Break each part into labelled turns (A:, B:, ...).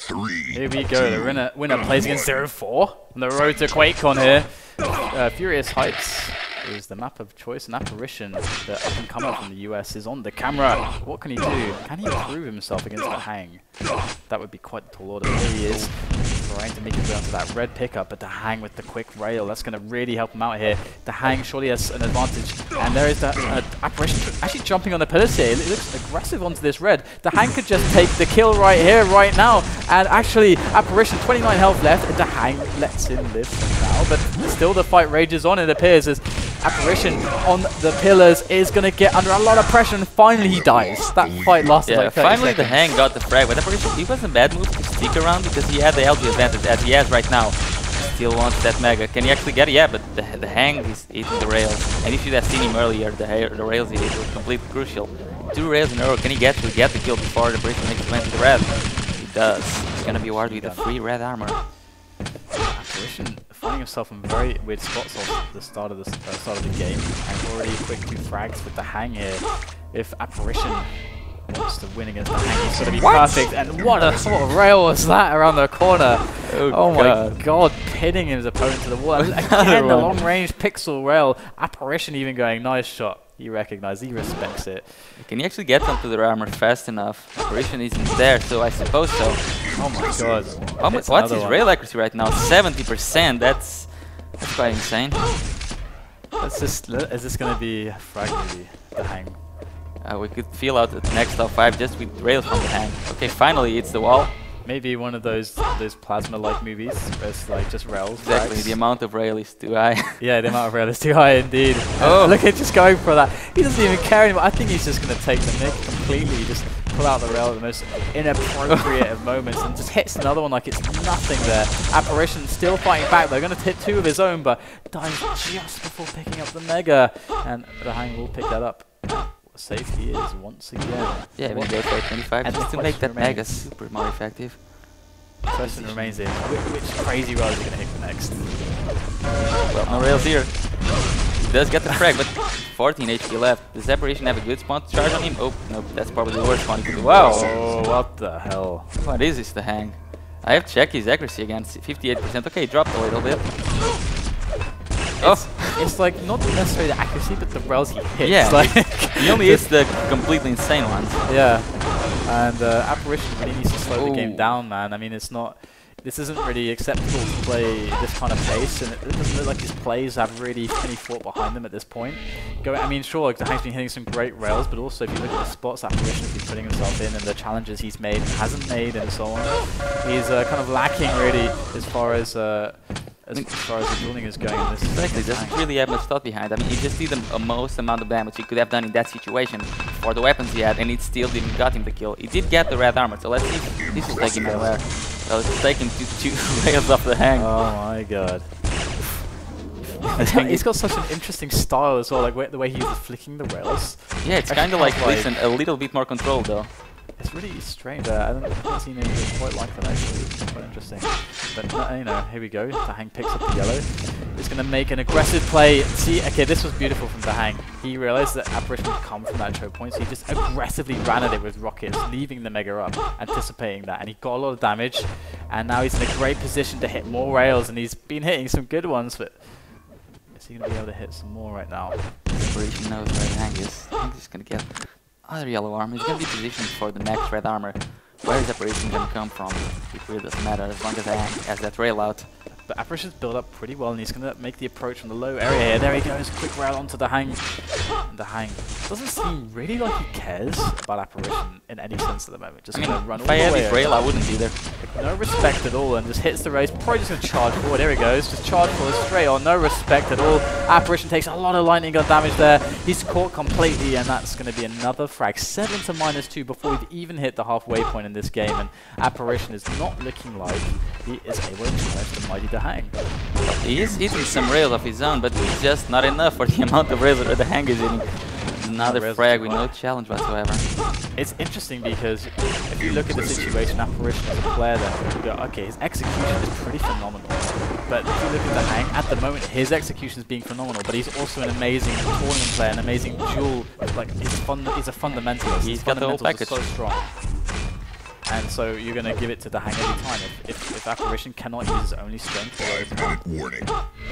A: Here we go. The winner plays against 0-4 on the road to QuakeCon here. Furious Heights is the map of choice, and Apparition, the up-and-comer from the US, is on the camera. What can he do? Can he prove himself against DaHanG? That would be quite the tall order. Here he is, trying to make his way onto that red pickup, but DaHanG with the quick rail, that's going to really help him out here. DaHanG surely has an advantage, and there is the Apparition actually jumping on the pillars here. It looks aggressive onto this red. DaHanG could just take the kill right here, right now, and actually Apparition, 29 health left, and DaHanG lets him live for now, but still the fight rages on, it appears, as Apparition on the pillars is going to get under a lot of pressure, and finally he dies. That fight lasted like 30
B: finally
A: seconds.
B: DaHanG got the frag, but Apparition, it was a bad move to stick around because he had the LG advantage as he has right now. Still wants that mega. Can he actually get it? Yeah, but DaHanG is eating the rails. And you should have seen him earlier, the rails he hit were completely crucial. 2 rails in a row. Can he get the kill before the Apparition makes it to the red? He does. He's going to be awarded with a free red armor.
A: Apparition finding himself in very weird spots off the start of the game, and already quick 2 frags with DaHanG here. If Apparition wants to win against DaHanG, he's got to be perfect. And what a sort of rail was that around the corner! Oh my god, pinning his opponent to the wall. Again, the long range pixel rail. Apparition even going, nice shot. He recognizes, he respects it.
B: Can he actually get onto the armor fast enough? Apparition isn't there, so I suppose so.
A: Oh my god.
B: What's his rail accuracy right now? 70%. That's quite insane.
A: Is this going to be frag maybe, DaHanG?
B: We could feel out the next top 5 just with rails from DaHanG. Okay, finally it's the wall.
A: Maybe one of those plasma-like movies where it's like just rails.
B: Exactly,
A: frags.
B: the amount of rail is too high.
A: Yeah, the amount of rail is too high indeed. Oh, look at just going for that. He doesn't even care anymore. I think he's just going to take the nick completely. Just pull out the rail at the most inappropriate of moments and just hits another one like it's nothing there. Apparition still fighting back. They're going to hit 2 of his own, but dies just before picking up the mega. And DaHanG will pick that up. Safe he is once again.
B: Yeah, we go for 25 and just to make that mega super more effective.
A: The question remains is, which crazy rails are going to hit next?
B: Well, no rails here. He does get the frag, but 14 HP left. Does Apparition have a good spot to charge on him? Oh, nope, that's probably the worst one he could do. Wow!
A: Oh, what the hell?
B: What is this DaHanG? I have checked his accuracy again, 58%. Okay, dropped a little bit.
A: It's like not necessarily the accuracy, but the rails he hits.
B: Yeah,
A: like
B: he only hits the completely insane ones.
A: Yeah, and Apparition really needs to slow the game down, man. I mean, this isn't really acceptable to play this kind of pace, and it doesn't look like his plays have really any thought behind them at this point. I mean, sure, DaHanG's been hitting some great rails, but also if you look at the spots Apparition's been putting himself in and the challenges he's made and hasn't made and so on, he's kind of lacking really as far as the dueling is going in this.
B: Exactly, doesn't really have much thought behind. I mean, he just did the most amount of damage he could have done in that situation for the weapons he had, and it still didn't got him the kill. He did get the red armor, so let's see if this will take him anywhere. So let's take him to 2 rails off DaHanG.
A: Oh my god. He's got such an interesting style as well, like the way he's flicking the rails.
B: Yeah, it's kind of like this and a little bit more control though.
A: It's really strange. I haven't seen anything quite like that actually. It's quite interesting. But you know, here we go. DaHanG picks up the yellow. He's going to make an aggressive play. See, okay, this was beautiful from DaHanG. He realized that Apparition would come from that choke point, so he just aggressively ran at it with rockets, leaving the mega up, anticipating that, and he got a lot of damage. And now he's in a great position to hit more rails, and he's been hitting some good ones. But is he going to be able to hit some more right now?
B: Apparition knows where DaHanG is. I think he's going to get other yellow armor. He's going to be positioned for the next red armor. Where is Apparition going to come from? It really doesn't matter as long as DaHanG has that rail out.
A: But Apparition's built up pretty well, and he's going to make the approach from the low area here. There he goes, quick rail onto DaHanG. And DaHanG doesn't seem really like he cares about Apparition in any sense at the moment. Just going to run all the way.
B: If I had his rail, I wouldn't be there.
A: Like, no respect at all, and just hits the race. Probably just going to charge forward. Here he goes, just charge forward straight on. No respect at all. Apparition takes a lot of lightning gun damage there. He's caught completely, and that's going to be another frag. 7 to -2 before we've even hit the halfway point in this game, and Apparition is not looking like he is able to challenge the mighty DaHanG.
B: He is hitting some rails of his own, but it's just not enough for the amount of rails that DaHanG is hitting. Another frag with no challenge whatsoever.
A: It's interesting because if you look at the situation, Apparition as a player then, you go, okay, his execution is pretty phenomenal. But if you look at DaHanG, at the moment, his execution is being phenomenal, but he's also an amazing tournament player, an amazing duel, like, he's a fundamentalist.
B: He's got the whole package.
A: So strong. And so you're going to give it to DaHanG every time. If Apparition cannot use his only strength over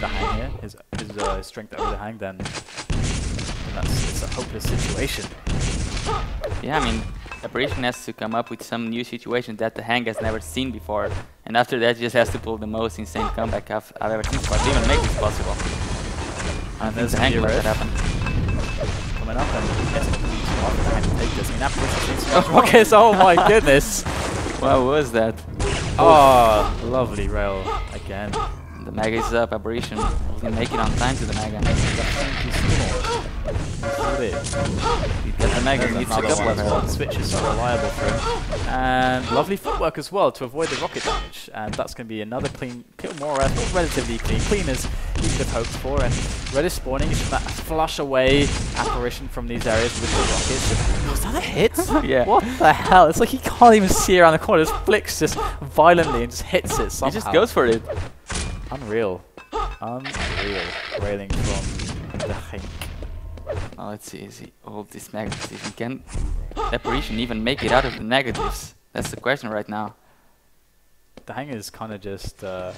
A: DaHanG here, his strength over DaHanG, then it's a hopeless situation.
B: Yeah, I mean, Apparition has to come up with some new situation that DaHanG has never seen before. And after that, he just has to pull the most insane comeback I've ever seen so far to even make this possible.
A: And there's
B: DaHanG let that happen.
A: Coming up and getting DaHanG to take this. I mean, Apparition needs to rockets. Oh my goodness!
B: What was that?
A: Oh, lovely rail again.
B: The Mega is up. Apparition will he make it on time to the Mega? Because the Mega needs a couple of
A: well. The switch is so reliable for him. And lovely footwork as well to avoid the rocket damage. And that's going to be another clean kill, more or less, relatively clean as he could have hoped for. And Red is spawning. He's trying to flush away Apparition from these areas with the rockets. Was that a hit?
B: Yeah.
A: What the hell? It's like he can't even see around the corner. Just flicks just violently and just hits it somehow.
B: He just goes for it.
A: Unreal. Unreal. Railing from DaHanG.
B: Well, let's see, is he hold this Mega position? Can Apparition even make it out of the negatives? That's the question right now.
A: DaHanG is kind of just, I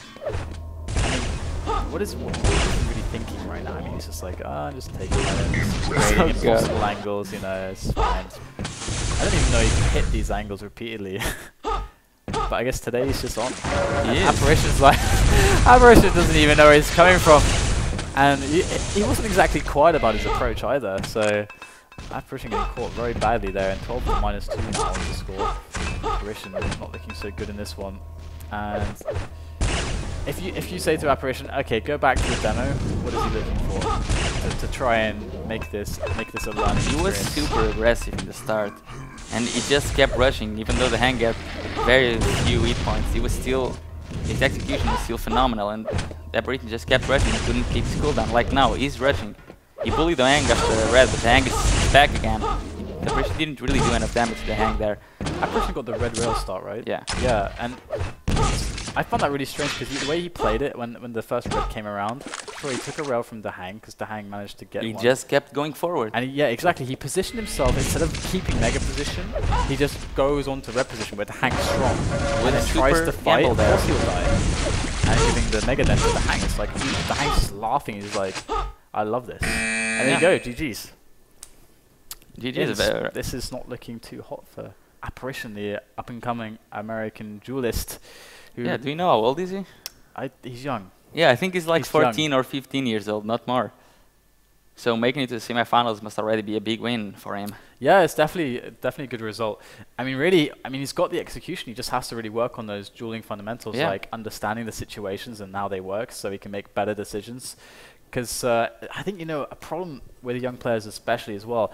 A: mean, what is he really thinking right now? I mean, he's just like, just taking it, creating impossible angles, you know, it's fine. I don't even know he can hit these angles repeatedly. But I guess today he's just on. Apparition's like, Apparition doesn't even know where he's coming from. And he wasn't exactly quiet about his approach either, so Apparition getting caught very badly there, and 12 to -2 now on the score. Apparition not looking so good in this one. And if you say to Apparition, okay, go back to the demo, what is he looking for? To try and make this a run.
B: He was super aggressive in the start, and he just kept rushing, even though DaHanG got very few weak points. He was still, his execution was still phenomenal, and Apparition just kept rushing, he couldn't keep his cooldown. Like now, he's rushing. He bullied DaHanG after red, but DaHanG is back again. Apparition didn't really do enough damage to DaHanG there.
A: Apparition got the red rail start, right?
B: Yeah.
A: Yeah, and I found that really strange because the way he played it when the first red came around, sure, he took a rail from DaHanG because DaHanG managed to get
B: He
A: one.
B: just kept going forward.
A: And yeah, exactly. He positioned himself, instead of keeping mega position, he just goes on to red position where DaHang's strong. When he tries to fight, of course he'll die. And giving the mega then to DaHanG, it's like, DaHang's just laughing, he's like, I love this. And there you go, GG's.
B: GG's.
A: This is not looking too hot for Apparition, the up-and-coming American duelist.
B: Yeah, do you know how old is he?
A: He's young.
B: Yeah, I think he's like 14
A: young.
B: or 15 years old, not more. So making it to the semifinals must already be a big win for him.
A: Yeah, it's definitely a good result. I mean, really, he's got the execution. He just has to really work on those dueling fundamentals, like understanding the situations and how they work, so he can make better decisions. Because I think, a problem with young players especially as well,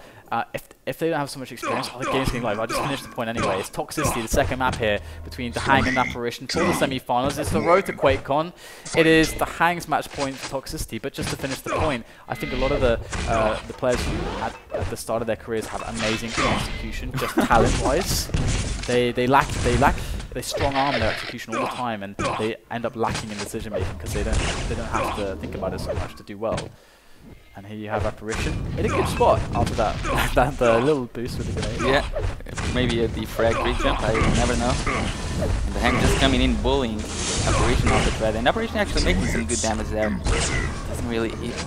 A: if they don't have so much experience, the game's getting live. I'll just finish the point anyway. It's Toxicity, the second map here between DaHanG and Apparition for the semi-finals. It's the road to QuakeCon. It is DaHanG's match point for Toxicity, but just to finish the point, I think a lot of the players who at the start of their careers have amazing execution, just talent-wise. They lack they strong arm their execution all the time, and they end up lacking in decision making because they don't have to think about it so much to do well. And here you have Apparition in a good spot after that the little boost with the grenade.
B: Yeah, maybe a defrag re-jump, I never know. And DaHanG just coming in bullying Apparition off the thread, and Apparition actually making some good damage there. Doesn't really eat.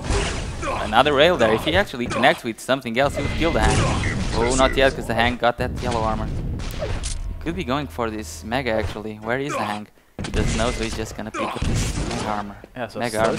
B: Another rail there. If he actually connects with something else, he would kill DaHanG. Oh, not yet, because DaHanG got that yellow armor. Could be going for this mega actually. Where is DaHanG? He doesn't know, so he's just gonna pick up this mega armor.
A: Yeah, so
B: mega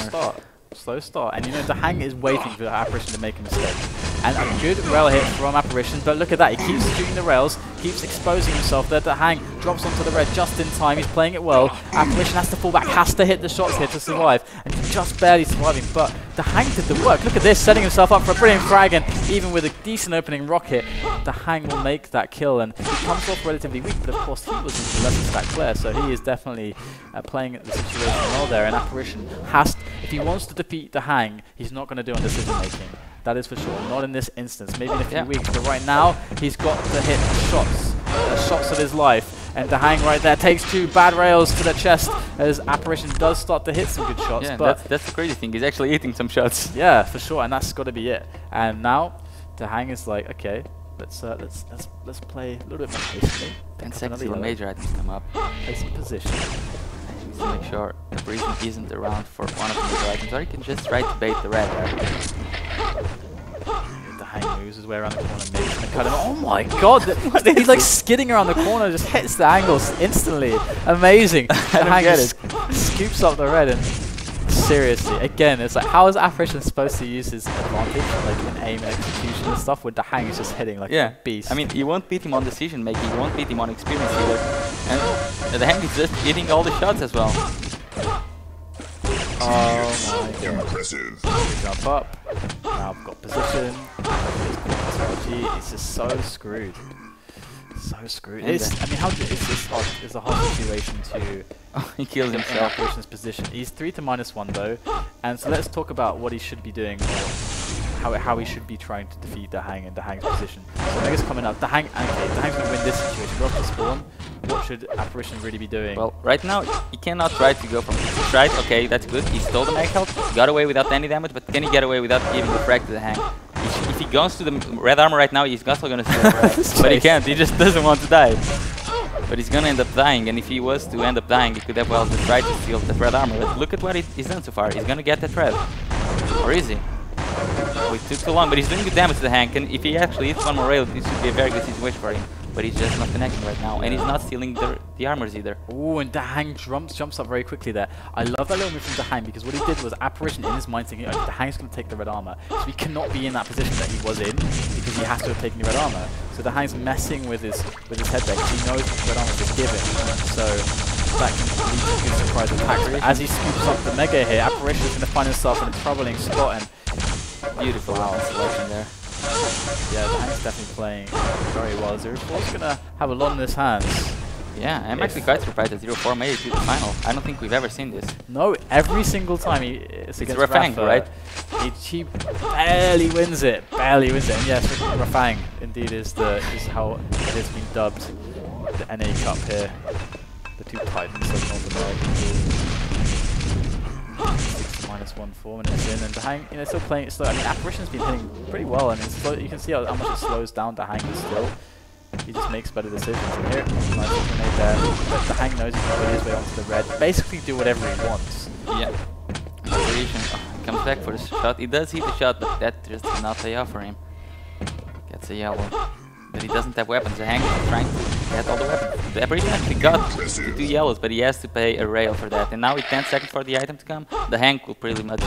A: slow start. And DaHanG is waiting for Apparition to make a mistake. And a good rail hit from Apparition, but look at that, he keeps shooting the rails, keeps exposing himself there. DaHanG drops onto the red just in time, he's playing it well. Apparition has to fall back, has to hit the shots here to survive, and he's just barely surviving, but DaHanG did the work. Look at this, setting himself up for a brilliant frag, and even with a decent opening rocket, DaHanG will make that kill, and he comes off relatively weak, but of course he was into lesser stack player, so he is definitely playing the situation well there, and Apparition has, if he wants to defeat DaHanG, he's not going to do on decision making. That is for sure. Not in this instance. Maybe in a few weeks. But right now, he's got to hit shots. The shots of his life. And DaHanG right there takes 2 bad rails to the chest as Apparition does start to hit some good shots.
B: Yeah,
A: but
B: that's the crazy thing. He's actually hitting some shots.
A: Yeah, for sure. And that's got to be it. And now, DaHanG is like, okay, let's play a little bit more hastily.
B: 10 seconds till the major items come up.
A: Place in position.
B: He needs to make sure the apparition isn't around for one of the major items, or he can just try to bait the red there.
A: DaHanG moves his way around the corner, maybe he's gonna cut him. Oh my god! He's like skidding around the corner, just hits the angles instantly. Amazing! DaHanG just scoops up the red and seriously, again, it's like, how is apparition supposed to use his advantage, like in aim and execution and stuff, when DaHanG is just hitting like a beast?
B: I mean, you won't beat him on decision making, you won't beat him on experience either, and DaHanG is just hitting all the shots as well.
A: Oh my god. Impressive. Jump up. Now I've got position. It's just so screwed. So screwed. I mean, how is this hard? It's a hard situation to.
B: He kills himself.
A: Apparition's position. He's 3 to -1 though, and so let's talk about what he should be doing, or how he should be trying to defeat DaHanG in DaHanG's position. So Mega's coming up. DaHanG going to win this situation. Go off the spawn. What should apparition really be doing?
B: Well, right now he cannot try to go from right. Okay, that's good. He stole the mag health, got away without any damage, but can he get away without giving the frag to DaHanG? If he goes to the red armor right now, he's also gonna steal the red. But he can't. He just doesn't want to die. But he's gonna end up dying, and if he was to end up dying, he could have well just tried to steal that red armor. But look at what he's done so far. He's gonna get that red, or is he? Oh, it took too long, but he's doing good damage to DaHanG. And if he actually hits one more rail, this should be a very good situation for him. But he's just not connecting right now, and he's not stealing the armors either.
A: Oh, and DaHanG jumps up very quickly there. I love that little move from DaHanG, because what he did was apparition in his mind thinking, oh, DaHanG's going to take the red armor. So he cannot be in that position that he was in, because he has to have taken the red armor. So DaHanG's messing with his head there, because he knows the red armor is given. So that can lead to good surprise attacks. But as he scoops up the Mega here, apparition is going to find himself in a troubling spot, and
B: beautiful selection there.
A: Yeah, DaHanG's definitely playing very well. 0-4's gonna have a lot in his hands.
B: Yeah, I'm actually quite surprised that 0-4 made it to the final. I don't think we've ever seen this.
A: No, every single time it's against
B: DaHanG, right?
A: He barely wins it. Barely wins it. And yes, DaHanG indeed is how it has been dubbed the NA Cup here. The two titans of North America. 1 4 minutes in, and DaHanG, still playing it slow. I mean, apparition's been hitting pretty well. I mean, you can see how much it slows down DaHanG, but still, he just makes better decisions. And here, nice grenade there. But DaHanG knows he can put his way onto the red. Basically, do whatever he wants.
B: Yeah. Apparition comes back for the shot. He does hit the shot, but that just did not pay off for him. Gets a yellow. But he doesn't have weapons. DaHanG is trying to get all the weapons. The apparition actually got the 2 yellows, but he has to pay a rail for that. And now with 10 seconds for the item to come, DaHanG will pretty much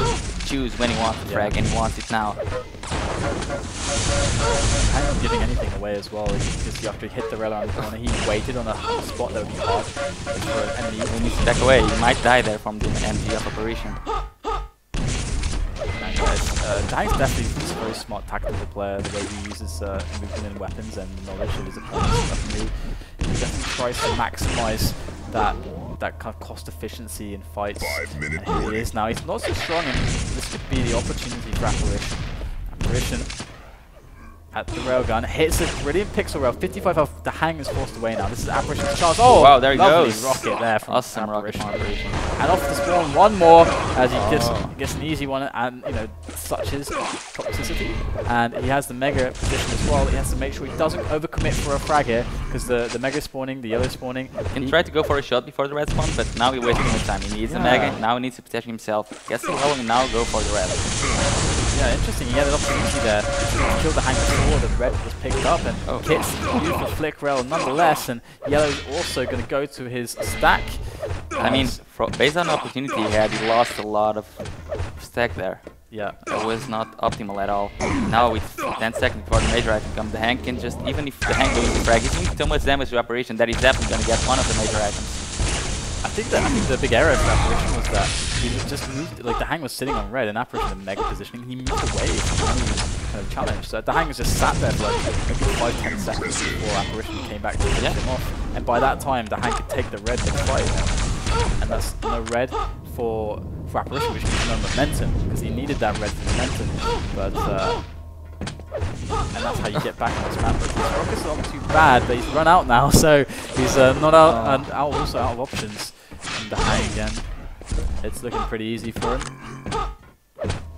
B: choose when he wants the frag, and he wants it now.
A: DaHanG not giving anything away as well. Because after he hit the rail around the corner, he waited on a spot that would be hard for an enemy.
B: He needs to back away. He might die there from the MG of apparition.
A: DaHanG's definitely a very smart tactical player, the way he uses movement and weapons and knowledge of his opponents. He definitely tries to maximize that kind of cost efficiency in fights. And here he is now. He's not so strong, and this could be the opportunity for apparition. Apparition at the railgun hits a brilliant pixel rail. 55 health. DaHanG is forced away now. This is apparition's chance. Oh,
B: wow, there he goes.
A: Rocket there from
B: awesome apparition.
A: And off the spawn, one more as he gets an easy one, and such is toxicity. And he has the Mega position as well. He has to make sure he doesn't overcommit for a frag here, because the Mega spawning, the yellow spawning.
B: He tried to go for a shot before the red spawn, but now he's wasting his time. He needs the Mega. Now he needs to protect himself. Gets the yellow, and now go for the red.
A: Yeah, interesting. He had an opportunity there to kill DaHanG before the red was picked up, and hits beautiful flick rail nonetheless. And yellow is also going to go to his stack.
B: I mean, based on the opportunity he had, he lost a lot of stack there.
A: Yeah,
B: it was not optimal at all. Now with 10 seconds before the major item comes, DaHanG can just, even if DaHanG loses the frag, he's doing so much damage to apparition that he's definitely going to get one of the major items.
A: I think the big error for apparition was that he just moved, like DaHanG was sitting on red and apparition in Mega positioning, he moved away from any kind of challenge. So DaHanG was just sat there for like maybe 5-10 seconds before apparition came back to finish him off. And by that time, DaHanG could take the red mid-fight. And that's no red for apparition, which means no momentum, because he needed that red for momentum. But and that's how you get back on this map. But his rockets are not too bad, but he's run out now, so he's not out, and also out of options. And DaHanG again, it's looking pretty easy for him.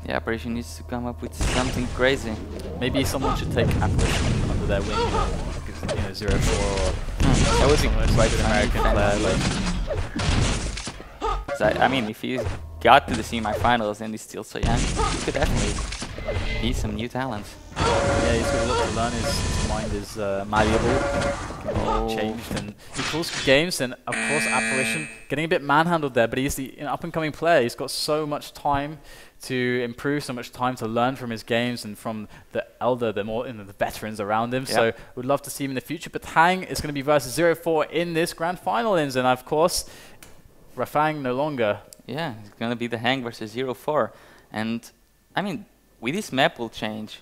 B: Yeah, apparition needs to come up with something crazy.
A: Maybe someone should take apparition under under their wing, you know, 0-4 or
B: That would be
A: quite an American player. Like,
B: so I mean, if he got to the semi-finals and he's still so young, he could definitely be some new talents.
A: yeah, he's got a lot to learn. His mind is malleable, can be changed, and he calls for games. And of course, apparition getting a bit manhandled there, but he's the up-and-coming player. He's got so much time to improve, so much time to learn from his games and from the elder, the more the veterans around him. So we'd love to see him in the future. But DaHanG is going to be versus 0-4 in this grand final, and of course, Rafang no longer.
B: Yeah, it's going to be DaHanG versus 0-4. And, I mean, with this map will change.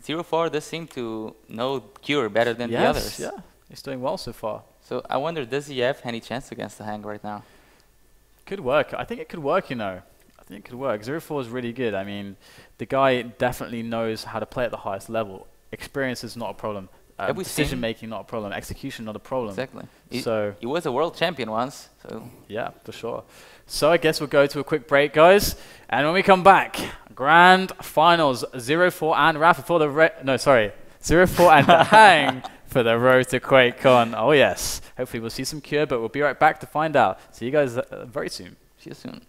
B: 0-4 does seem to know Cure better than the others.
A: Yeah, he's doing well so far.
B: So I wonder, does he have any chance against DaHanG right now?
A: Could work. I think it could work, you know. I think it could work. 0-4 is really good. I mean, the guy definitely knows how to play at the highest level. Experience is not a problem. Decision making not a problem. Execution not a problem.
B: Exactly.
A: So
B: he was a world champion once. So
A: yeah, for sure. So I guess we'll go to a quick break, guys. And when we come back, grand finals 0-4 and Rafa for the 0-4 and DaHanG for the road to QuakeCon. Oh yes. Hopefully we'll see some Cure, but we'll be right back to find out. See you guys very soon.
B: see you soon.